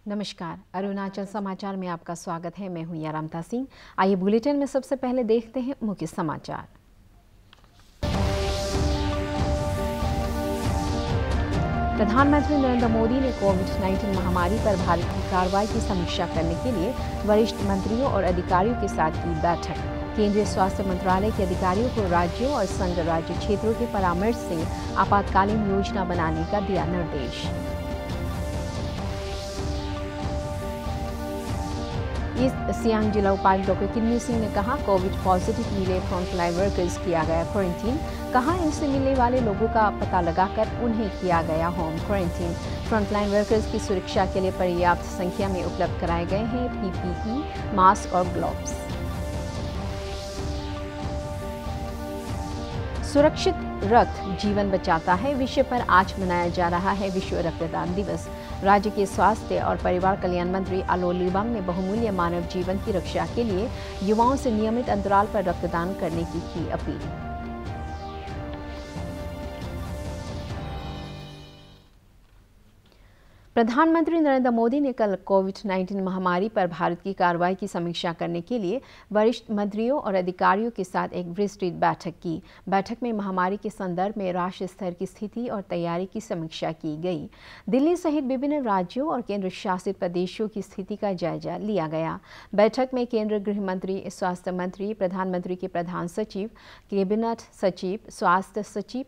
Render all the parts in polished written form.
नमस्कार, अरुणाचल समाचार में आपका स्वागत है। मैं हूं यारामता सिंह। आइए बुलेटिन में सबसे पहले देखते हैं मुख्य समाचार। प्रधानमंत्री नरेंद्र मोदी ने कोविड-19 महामारी पर भारत की कार्रवाई की समीक्षा करने के लिए वरिष्ठ मंत्रियों और अधिकारियों के साथ की बैठक। केंद्रीय स्वास्थ्य मंत्रालय के अधिकारियों को राज्यों और संघ राज्य क्षेत्रों के परामर्श से आपातकालीन योजना बनाने का दिया निर्देश। ईस्ट सियांग जिला उपायुक्त डॉक्टर किन्नी सिंह ने कहा, कोविड पॉजिटिव मिले फ्रंटलाइन वर्कर्स किया गया क्वारंटीन। कहा, इनसे मिलने वाले लोगों का पता लगाकर उन्हें किया गया होम क्वारंटीन। फ्रंटलाइन वर्कर्स की सुरक्षा के लिए पर्याप्त संख्या में उपलब्ध कराए गए हैं पीपीई, मास्क और ग्लव्स। सुरक्षित रक्त जीवन बचाता है विषय पर आज मनाया जा रहा है विश्व रक्तदान दिवस। राज्य के स्वास्थ्य और परिवार कल्याण मंत्री आलो लिबांग ने बहुमूल्य मानव जीवन की रक्षा के लिए युवाओं से नियमित अंतराल पर रक्तदान करने की अपील। प्रधानमंत्री नरेंद्र मोदी ने कल कोविड-19 महामारी पर भारत की कार्रवाई की समीक्षा करने के लिए वरिष्ठ मंत्रियों और अधिकारियों के साथ एक विस्तृत बैठक की। बैठक में महामारी के संदर्भ में राष्ट्रीय स्तर की स्थिति और तैयारी की समीक्षा की गई। दिल्ली सहित विभिन्न राज्यों और केंद्र शासित प्रदेशों की स्थिति का जायजा लिया गया। बैठक में केंद्रीय गृह मंत्री, स्वास्थ्य मंत्री, प्रधानमंत्री के प्रधान सचिव, कैबिनेट सचिव, स्वास्थ्य सचिव,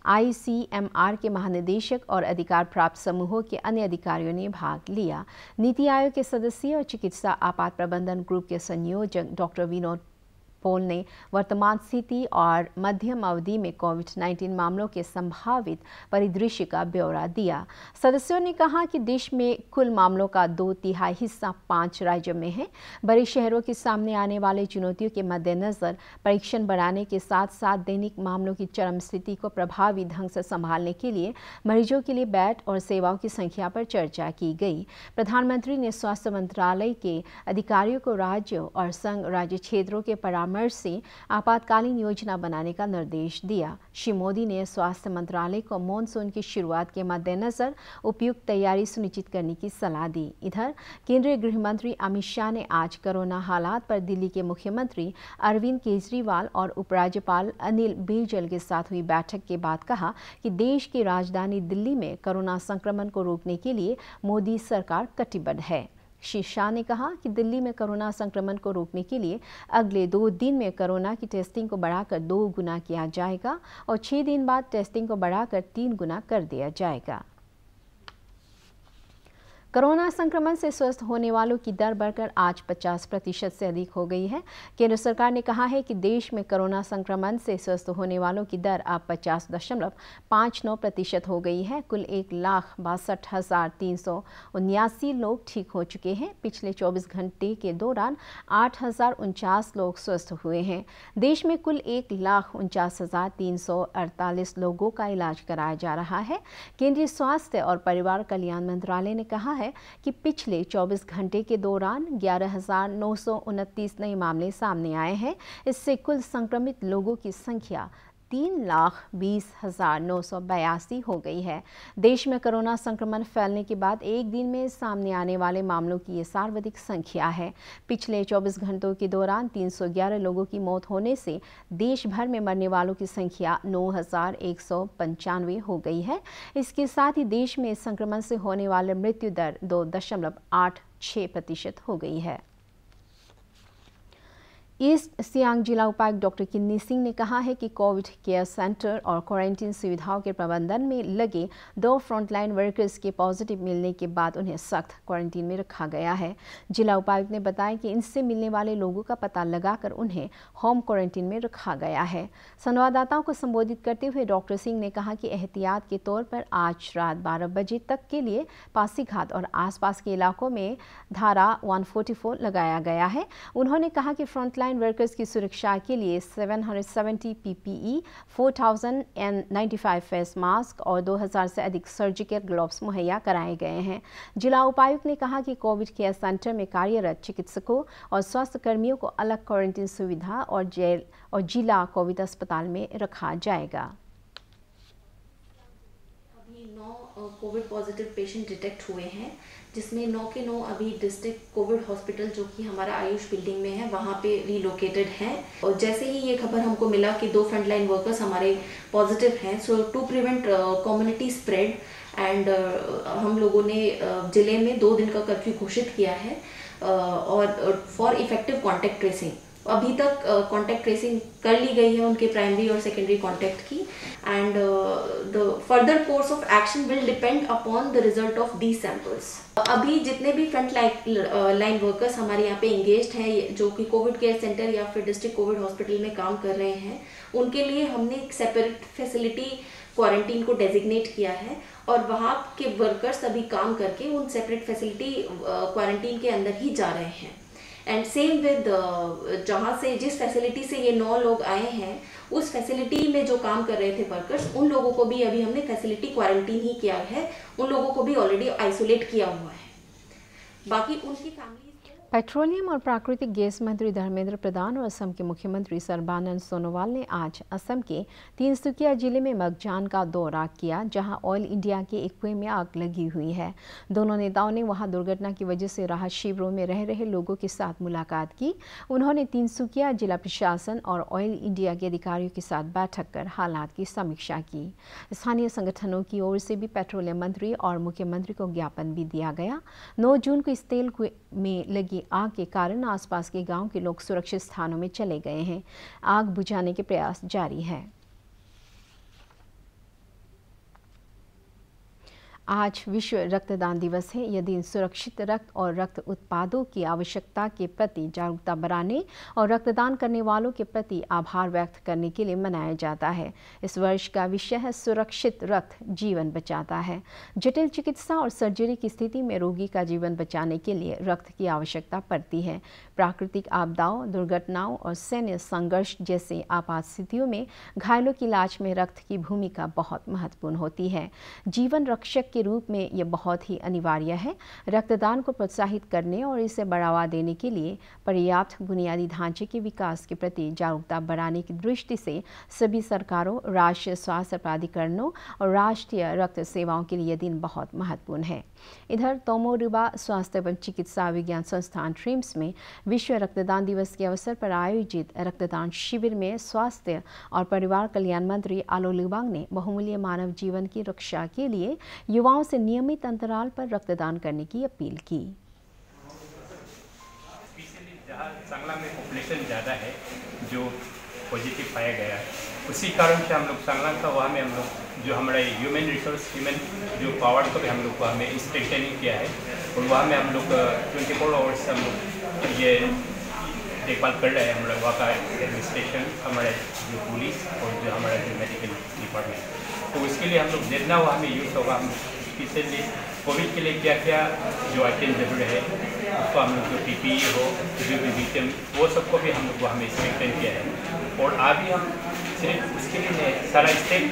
ICMR के महानिदेशक और अधिकार प्राप्त समूहों के अन्य अधिकारियों ने भाग लिया। नीति आयोग के सदस्य और चिकित्सा आपात प्रबंधन ग्रुप के संयोजक डॉक्टर विनोद पॉल ने वर्तमान स्थिति और मध्यम अवधि में कोविड-19 मामलों के संभावित परिदृश्य का ब्यौरा दिया। सदस्यों ने कहा कि देश में कुल मामलों का 2/3 हिस्सा 5 राज्यों में है। बड़े शहरों के सामने आने वाले चुनौतियों के मद्देनजर परीक्षण बढ़ाने के साथ साथ दैनिक मामलों की चरम स्थिति को प्रभावी ढंग से संभालने के लिए मरीजों के लिए बेड और सेवाओं की संख्या पर चर्चा की गई। प्रधानमंत्री ने स्वास्थ्य मंत्रालय के अधिकारियों को राज्यों और संघ राज्य क्षेत्रों के परामर्श से आपातकालीन योजना बनाने का निर्देश दिया। श्री मोदी ने स्वास्थ्य मंत्रालय को मॉनसून की शुरुआत के मद्देनजर उपयुक्त तैयारी सुनिश्चित करने की सलाह दी। इधर केंद्रीय गृह मंत्री अमित शाह ने आज कोरोना हालात पर दिल्ली के मुख्यमंत्री अरविंद केजरीवाल और उपराज्यपाल अनिल बैजल के साथ हुई बैठक के बाद कहा कि देश की राजधानी दिल्ली में कोरोना संक्रमण को रोकने के लिए मोदी सरकार कटिबद्ध है। श्री शाह ने कहा कि दिल्ली में कोरोना संक्रमण को रोकने के लिए अगले 2 दिन में कोरोना की टेस्टिंग को बढ़ाकर 2 गुना किया जाएगा और 6 दिन बाद टेस्टिंग को बढ़ाकर 3 गुना कर दिया जाएगा। कोरोना संक्रमण से स्वस्थ होने वालों की दर बढ़कर आज 50% से अधिक हो गई है। केंद्र सरकार ने कहा है कि देश में कोरोना संक्रमण से स्वस्थ होने वालों की दर अब 50.59% हो गई है। कुल 1,62,379 लोग ठीक हो चुके हैं। पिछले 24 घंटे के दौरान 8,049 लोग स्वस्थ हुए हैं। देश में कुल 1,49,348 लोगों का इलाज कराया जा रहा है। केंद्रीय स्वास्थ्य और परिवार कल्याण मंत्रालय ने कहा है कि पिछले 24 घंटे के दौरान 11,929 नए मामले सामने आए हैं। इससे कुल संक्रमित लोगों की संख्या 3,20,982 हो गई है। देश में कोरोना संक्रमण फैलने के बाद एक दिन में सामने आने वाले मामलों की ये सर्वाधिक संख्या है। पिछले 24 घंटों के दौरान 311 लोगों की मौत होने से देश भर में मरने वालों की संख्या 9,195 हो गई है। इसके साथ ही देश में इस संक्रमण से होने वाले मृत्यु दर 2.86% हो गई है। ईस्ट सियांग जिला उपायुक्त डॉक्टर किन्नी सिंह ने कहा है कि कोविड केयर सेंटर और क्वारंटीन सुविधाओं के प्रबंधन में लगे 2 फ्रंटलाइन वर्कर्स के पॉजिटिव मिलने के बाद उन्हें सख्त क्वारंटीन में रखा गया है। जिला उपायुक्त ने बताया कि इनसे मिलने वाले लोगों का पता लगाकर उन्हें होम क्वारंटीन में रखा गया है। संवाददाताओं को संबोधित करते हुए डॉक्टर सिंह ने कहा कि एहतियात के तौर पर आज रात 12 बजे तक के लिए पासीघाट और आसपास के इलाकों में धारा 144 लगाया गया है। उन्होंने कहा कि फ्रंटलाइन वर्कर्स की सुरक्षा के लिए 770 PPE, 4,095 फेस मास्क और 2,000 से अधिक सर्जिकल ग्लव्स मुहैया कराए गए हैं। जिला उपायुक्त ने कहा कि कोविड केयर सेंटर में कार्यरत चिकित्सकों और स्वास्थ्य कर्मियों को अलग क्वारंटीन सुविधा और जिला कोविड अस्पताल में रखा जाएगा। अभी 9 कोविड पॉजिटिव पेशेंट डिटेक्ट हुए हैं, जिसमें 9 के 9 अभी डिस्ट्रिक्ट कोविड हॉस्पिटल जो कि हमारा आयुष बिल्डिंग में है वहाँ पे रीलोकेटेड हैं। और जैसे ही ये खबर हमको मिला कि 2 फ्रंटलाइन वर्कर्स हमारे पॉजिटिव हैं, so to prevent community spread and हम लोगों ने ज़िले में 2 दिन का कर्फ्यू घोषित किया है और फॉर इफेक्टिव कॉन्टैक्ट ट्रेसिंग। अभी तक कॉन्टैक्ट ट्रेसिंग कर ली गई है उनके प्राइमरी और सेकेंडरी कॉन्टैक्ट की, and the further course of action will depend upon the result of the samples. अभी जितने भी फ्रंट लाइन वर्कर्स हमारे यहाँ पे इंगेज्ड हैं जो कि कोविड केयर सेंटर या फिर डिस्ट्रिक्ट कोविड हॉस्पिटल में काम कर रहे हैं, उनके लिए हमने एक सेपरेट फैसिलिटी क्वारंटीन को डेजिग्नेट किया है और वहाँ के वर्कर्स अभी काम करके उन सेपरेट फैसिलिटी क्वारंटीन के अंदर ही जा रहे हैं। एंड सेम विद जहाँ से जिस फैसिलिटी से ये 9 लोग आए हैं, उस फैसिलिटी में जो काम कर रहे थे वर्कर्स, उन लोगों को भी अभी हमने फैसिलिटी क्वारंटीन ही किया है, उन लोगों को भी ऑलरेडी आइसोलेट किया हुआ है। बाकी उनकी फैमिली। पेट्रोलियम और प्राकृतिक गैस मंत्री धर्मेंद्र प्रधान और असम के मुख्यमंत्री सर्बानंद सोनोवाल ने आज असम के तिनसुकिया जिले में मगजान का दौरा किया, जहां ऑयल इंडिया के एक कुएं में आग लगी हुई है। दोनों नेताओं ने वहां दुर्घटना की वजह से राहत शिविरों में रह रहे लोगों के साथ मुलाकात की। उन्होंने तिनसुकिया जिला प्रशासन और ऑयल इंडिया के अधिकारियों के साथ बैठक कर हालात की समीक्षा की। स्थानीय संगठनों की ओर से भी पेट्रोलियम मंत्री और मुख्यमंत्री को ज्ञापन भी दिया गया। 9 जून को इस तेल कुएं में लगी आग के कारण आसपास के गांव के लोग सुरक्षित स्थानों में चले गए हैं। आग बुझाने के प्रयास जारी है। आज विश्व रक्तदान दिवस है। यह दिन सुरक्षित रक्त और रक्त उत्पादों की आवश्यकता के प्रति जागरूकता बढ़ाने और रक्तदान करने वालों के प्रति आभार व्यक्त करने के लिए मनाया जाता है। इस वर्ष का विषय है सुरक्षित रक्त जीवन बचाता है। जटिल चिकित्सा और सर्जरी की स्थिति में रोगी का जीवन बचाने के लिए रक्त की आवश्यकता पड़ती है। प्राकृतिक आपदाओं, दुर्घटनाओं और सैन्य संघर्ष जैसे आपात स्थितियों में घायलों की इलाज में रक्त की भूमिका बहुत महत्वपूर्ण होती है। जीवन रक्षक के रूप में यह बहुत ही अनिवार्य है। रक्तदान को प्रोत्साहित करने और इसे बढ़ावा देने के लिए पर्याप्त बुनियादी ढांचे के विकास के प्रति जागरूकता बढ़ाने की दृष्टि से सभी सरकारों, राष्ट्रीय स्वास्थ्य प्राधिकरणों और राष्ट्रीय रक्त सेवाओं के लिए यह दिन बहुत महत्वपूर्ण है। इधर तोमोरिबा स्वास्थ्य एवं चिकित्सा विज्ञान संस्थान ट्रिम्स में विश्व रक्तदान दिवस के अवसर पर आयोजित रक्तदान शिविर में स्वास्थ्य और परिवार कल्याण मंत्री आलो लिबांग ने बहुमूल्य मानव जीवन की रक्षा के लिए युवाओं से नियमित अंतराल पर रक्तदान करने की अपील की। जहाँ सांगला में पॉपुलेशन ज़्यादा है जो पॉजिटिव पाया गया है, उसी कारण से हम लोग सांगला का वहाँ में हम लोग जो हमारा ह्यूमन जो पावर को भी हम लोग वहाँ में स्ट्रेंथनिंग किया है और वहाँ में हम लोग 24 आवर्स हम लोग ये देखभाल कर रहे हैं। हम लोग वहाँ का एडमिनिस्ट्रेशन, हमारे जो पुलिस और जो हमारा जो मेडिकल डिपार्टमेंट, तो इसके लिए हम लोग जितना वहाँ में यूज़ होगा, हम स्पेशली कोविड के लिए क्या क्या जो आइटम जरूर है उसको हम लोग जो PPE हो, जो भी विटामिन, वो सबको भी हम लोग वहाँ में स्ट्रेंथन किया है। और अभी हम सिर्फ उसके लिए सारा स्टेट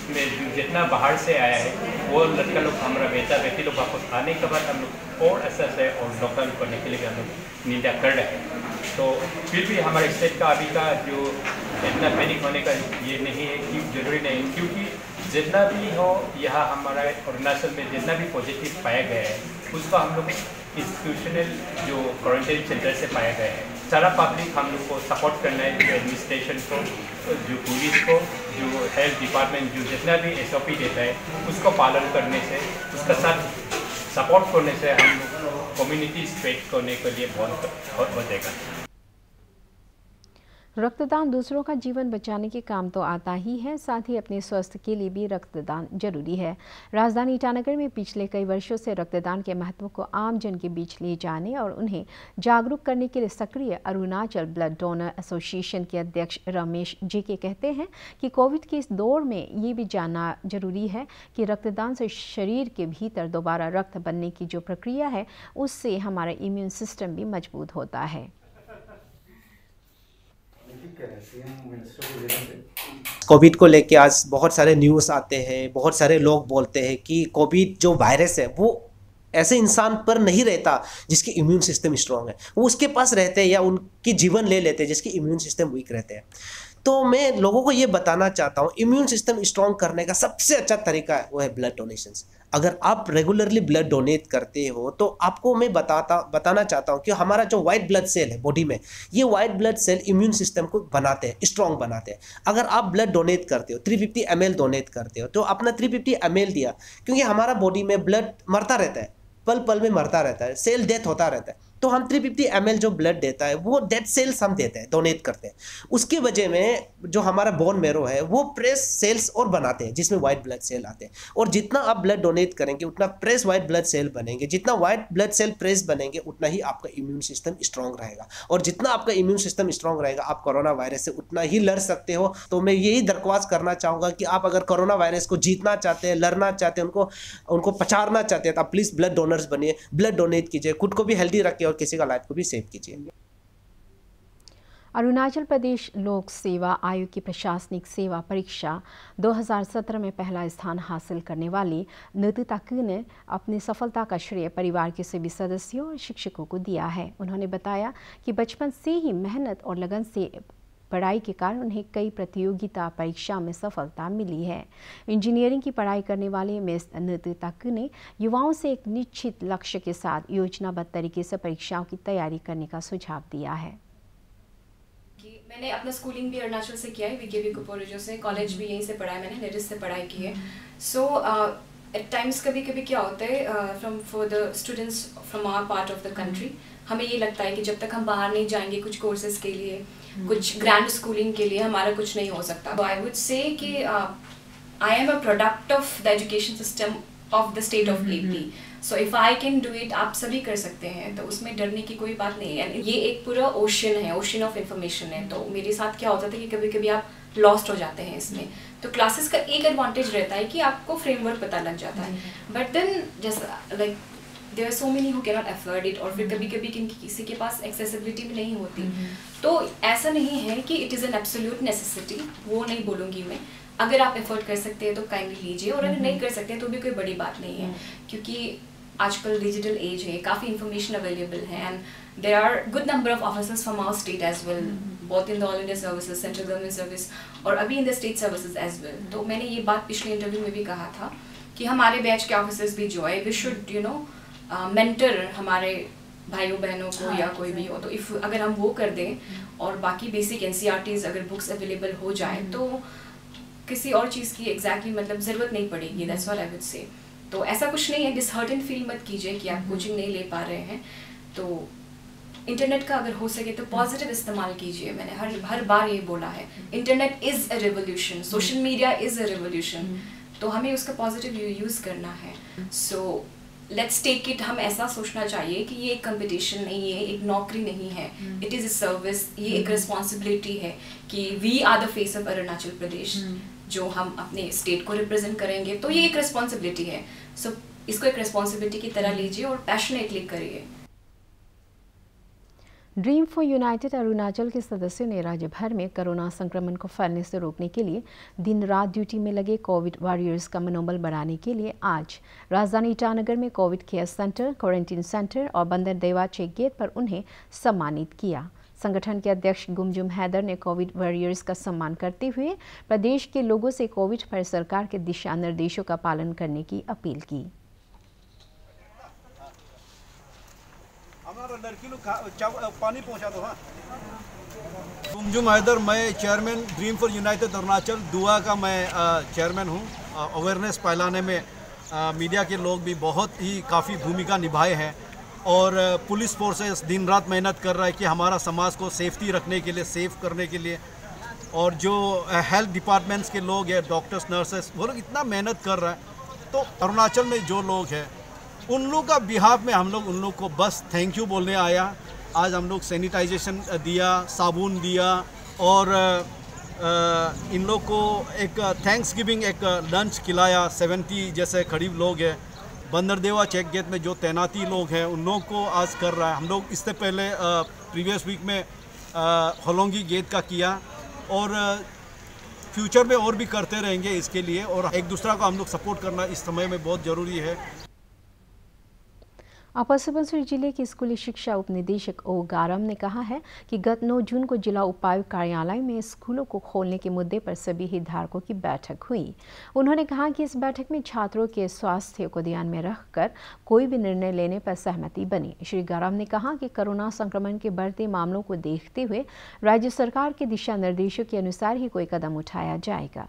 में जितना बाहर से आया है वो लड़का लोग, हमारा बेटी लोग वापस आने के बाद हम लोग और अच्छा से और लॉकडाउन करने के लिए भी हम लोग निंदा कर रहे हैं। तो फिर भी हमारे स्टेट का अभी का जो इतना पैनिक होने का ये नहीं है कि जरूरी नहीं, क्योंकि जितना भी हो यहाँ हमारा अरुणाचल में जितना भी पॉजिटिव पाया गया है उसको हम लोग इंस्टीट्यूशनल जो क्वारंटाइन सेंटर से पाया गया है। सारा पब्लिक हम लोग को सपोर्ट करना है, जो एडमिनिस्ट्रेशन को, जो पुलिस को, जो हेल्थ डिपार्टमेंट जो जितना भी SOP देता है उसको पालन करने से, उसका साथ सपोर्ट करने से हम लोग कम्युनिटी स्प्रेड करने के लिए बहुत बचेगा। रक्तदान दूसरों का जीवन बचाने के काम तो आता ही है, साथ ही अपने स्वास्थ्य के लिए भी रक्तदान जरूरी है। राजधानी ईटानगर में पिछले कई वर्षों से रक्तदान के महत्व को आम जन के बीच ले जाने और उन्हें जागरूक करने के लिए सक्रिय अरुणाचल ब्लड डोनर एसोसिएशन के अध्यक्ष रमेश JK कहते हैं कि कोविड के इस दौर में ये भी जानना जरूरी है कि रक्तदान से शरीर के भीतर दोबारा रक्त बनने की जो प्रक्रिया है उससे हमारा इम्यून सिस्टम भी मजबूत होता है। कोविड को लेके आज बहुत सारे न्यूज़ आते हैं, बहुत सारे लोग बोलते हैं कि कोविड जो वायरस है वो ऐसे इंसान पर नहीं रहता जिसकी इम्यून सिस्टम स्ट्रांग है, वो उसके पास रहते हैं या उनकी जीवन ले लेते हैं जिसकी इम्यून सिस्टम वीक रहते हैं। तो मैं लोगों को ये बताना चाहता हूँ, इम्यून सिस्टम स्ट्रॉन्ग करने का सबसे अच्छा तरीका है वो है ब्लड डोनेशंस। अगर आप रेगुलरली ब्लड डोनेट करते हो तो आपको मैं बताना चाहता हूँ कि हमारा जो वाइट ब्लड सेल है बॉडी में, ये white blood cell immune system को बनाते हैं, स्ट्रॉन्ग बनाते हैं। अगर आप ब्लड डोनेट करते हो, 350 ml डोनेट करते हो, तो अपना 350 ml दिया, क्योंकि हमारा बॉडी में ब्लड मरता रहता है, पल पल में मरता रहता है, सेल डेथ होता रहता है, तो हम 350 ml जो ब्लड देता है वो डेड सेल्स हम देते हैं, डोनेट करते हैं। उसकी वजह में जो हमारा बोन मेरो है वो प्रेस सेल्स और बनाते हैं जिसमें वाइट ब्लड सेल आते हैं। और जितना आप ब्लड डोनेट करेंगे उतना प्रेस वाइट ब्लड सेल बनेंगे, जितना वाइट ब्लड सेल प्रेस बनेंगे उतना ही आपका इम्यून सिस्टम स्ट्रॉन्ग रहेगा, और जितना आपका इम्यून सिस्टम स्ट्रॉन्ग रहेगा आप कोरोना वायरस से उतना ही लड़ सकते हो। तो मैं यही दरख्वास्त करना चाहूँगा कि आप अगर कोरोना वायरस को जीतना चाहते हैं, लड़ना चाहते हैं, उनको पछाड़ना चाहते हैं, तो आप प्लीज़ ब्लड डोनर्स बनिए, ब्लड डोनेट कीजिए, खुद को भी हेल्दी रखिए और किसी का लाइफ को भी सेव कीजिए। अरुणाचल प्रदेश लोक सेवा आयोग की प्रशासनिक सेवा परीक्षा 2017 में पहला स्थान हासिल करने वाली नुतु ताकू ने अपनी सफलता का श्रेय परिवार के सभी सदस्यों और शिक्षकों को दिया है। उन्होंने बताया कि बचपन से ही मेहनत और लगन से पढ़ाई के कारण उन्हें कई प्रतियोगिता परीक्षा में सफलता मिली है। इंजीनियरिंग की पढ़ाई करने वाले मिस नुतु ताकू ने युवाओं से एक निश्चित लक्ष्य के साथ योजनाबद्ध तरीके से परीक्षाओं की तैयारी करने का सुझाव दिया है। मैंने अपना स्कूलिंग भी अरुणाचल से किया है, वीकेवी कुपोरिजो से, कॉलेज भी यहीं से पढ़ा है, मैंने नेरिस से पढ़ाई की है। सो एट टाइम्स कभी कभी क्या होता है for the students from our part of the country, हमें ये लगता है कि जब तक हम बाहर नहीं जाएंगे कुछ कोर्सेज के लिए, कुछ ग्रैंड स्कूलिंग के लिए, हमारा कुछ नहीं हो सकता। तो आई वुड से कि I am a product of the education system of the state of AP। So if I can do it, आप सभी कर सकते हैं, तो उसमें डरने की कोई बात नहीं है। ये एक पूरा ओशन है, ओशन ऑफ इन्फॉर्मेशन है। तो मेरे साथ क्या होता था कि कभी कभी आप लॉस्ट हो जाते हैं इसमें। तो क्लासेस का एक एडवांटेज रहता है कि आपको फ्रेमवर्क पता लग जाता है, बट देन जैसा like there are so many who can not afford it, और फिर कभी कभी किसी के पास एक्सेसिबिलिटी भी नहीं होती। तो ऐसा नहीं है कि it is an absolute necessity, वो नहीं बोलूँगी मैं। अगर आप एफर्ट कर सकते हैं तो काइंडली लीजिए, और अगर नहीं कर सकते हैं तो भी कोई बड़ी बात नहीं है, क्योंकि आजकल डिजिटल एज है, काफ़ी इन्फॉर्मेशन अवेलेबल है, and there are good number of officers from our state as well, both in the all India services, central government service, और अभी in the state services as well. तो मैंने ये बात पिछले इंटरव्यू में भी कहा था कि हमारे बैच के ऑफिसर्स भी जो है, we should you know mentor हमारे भाइयों बहनों को या कोई भी हो। तो इफ़ अगर हम वो कर दें और बाकी बेसिक NCERTs अगर बुक्स अवेलेबल हो जाए तो किसी और चीज़ की एग्जैक्टली मतलब ज़रूरत नहीं पड़ेगी। That's what I would say. तो ऐसा कुछ नहीं है, डिसहार्टेंड फील मत कीजिए कि आप कोचिंग नहीं ले पा रहे हैं। तो इंटरनेट का अगर हो सके तो पॉजिटिव इस्तेमाल कीजिए। मैंने हर बार ये बोला है, internet is a revolution, social media is a revolution, तो हमें उसका पॉजिटिव यूज़ करना है। सो लेट्स टेक इट, हम ऐसा सोचना चाहिए कि ये एक कंपटीशन नहीं है, एक नौकरी नहीं है, इट इज़ अ सर्विस, ये एक रिस्पॉन्सिबिलिटी है कि we are the face of Arunachal Pradesh, जो हम अपने स्टेट को रिप्रेजेंट करेंगे, तो ये एक रिस्पॉन्सिबिलिटी है। सो इसको एक रिस्पॉन्सिबिलिटी की तरह लीजिए और पैशनेटली करिए। ड्रीम फॉर यूनाइटेड अरुणाचल के सदस्यों ने राज्य भर में कोरोना संक्रमण को फैलने से रोकने के लिए दिन रात ड्यूटी में लगे कोविड वॉरियर्स का मनोबल बढ़ाने के लिए आज राजधानी ईटानगर में Covid care centre, quarantine centre और बंदरदेवा चेक गेट पर उन्हें सम्मानित किया। संगठन के अध्यक्ष गुमजुम हैदर ने कोविड वॉरियर्स का सम्मान करते हुए प्रदेश के लोगों से कोविड पर सरकार के दिशा निर्देशों का पालन करने की अपील की। पानी पहुंचा दो। गुमजुम हैदर, मैं chairman dream for United Arunachal दुआ का मैं चेयरमैन हूं। अवेयरनेस फैलाने में मीडिया के लोग भी बहुत ही काफ़ी भूमिका निभाए हैं, और पुलिस फोर्सेस दिन रात मेहनत कर रहा है कि हमारा समाज को सेफ्टी रखने के लिए, सेफ करने के लिए, और जो हेल्थ डिपार्टमेंट्स के लोग हैं, डॉक्टर्स, नर्सेस, वो लोग इतना मेहनत कर रहे हैं। तो अरुणाचल में जो लोग हैं उन लोग का बिहाफ में हम लोग उन लोग को बस थैंक यू बोलने आया। आज हम लोग सैनिटाइजेशन दिया, साबुन दिया, और इन लोग को एक थैंक्स गिविंग एक लंच खिलाया। 70 जैसे करीब लोग हैं। बंदरदेवा चेक गेट में जो तैनाती लोग हैं उन लोग को आज कर रहा है। हम लोग इससे पहले प्रीवियस वीक में होलोंगी गेट का किया, और फ्यूचर में और भी करते रहेंगे इसके लिए, और एक दूसरा को हम लोग सपोर्ट करना इस समय में बहुत ज़रूरी है। अपर सुबनसिरी जिले के स्कूली शिक्षा उप निदेशक ओ गारम ने कहा है कि गत 9 जून को जिला उपायुक्त कार्यालय में स्कूलों को खोलने के मुद्दे पर सभी हितधारकों की बैठक हुई। उन्होंने कहा कि इस बैठक में छात्रों के स्वास्थ्य को ध्यान में रखकर कोई भी निर्णय लेने पर सहमति बनी। श्री गारम ने कहा कि कोरोना संक्रमण के बढ़ते मामलों को देखते हुए राज्य सरकार के दिशा निर्देशों के अनुसार ही कोई कदम उठाया जाएगा।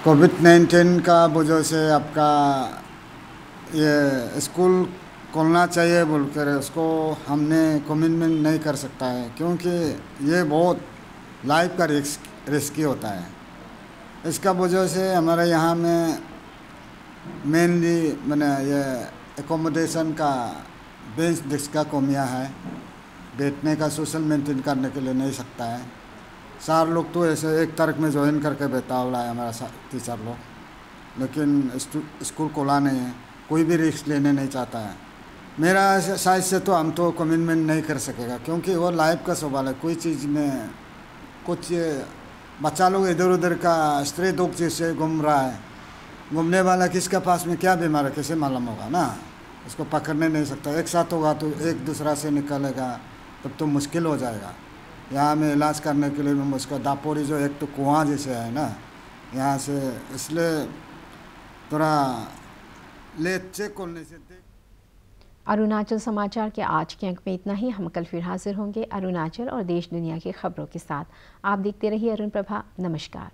कोविड-19 का वजह से आपका ये स्कूल खोलना चाहिए बोलकर उसको हमने कमिटमेंट नहीं कर सकता है, क्योंकि ये बहुत लाइफ का रिस्की होता है। इसका वजह से हमारे यहाँ में मेनली मैंने ये एकोमोडेशन का बेंच डेस्क का कमियाँ है, बैठने का सोशल मेंटेन करने के लिए नहीं सकता है। 4 लोग तो ऐसे एक तर्क में ज्वाइन करके बैठा हुआ है हमारा टीचर लोग, लेकिन स्कूल खोला नहीं है, कोई भी रिस्क लेने नहीं चाहता है। मेरा साइज से तो हम तो कमिटमेंट नहीं कर सकेगा, क्योंकि वो लाइफ का सवाल है। कोई चीज़ में कुछ बच्चा लोग इधर उधर का स्ट्रे डॉग जैसे घूम रहा है, घूमने वाला किसके पास में क्या बीमार है कैसे मालूम होगा ना, उसको पकड़ने नहीं सकता। एक साथ होगा तो एक दूसरा से निकलेगा, तब तो मुश्किल हो जाएगा। यहाँ में इलाज करने के लिए मैं उसका दापोरी जो एक तो कुआं जैसे है ना यहाँ से, इसलिए थोड़ा लेट चेक करने से। अरुणाचल समाचार के आज के अंक में इतना ही। हम कल फिर हाजिर होंगे अरुणाचल और देश दुनिया की खबरों के साथ। आप देखते रहिए अरुण प्रभा। नमस्कार।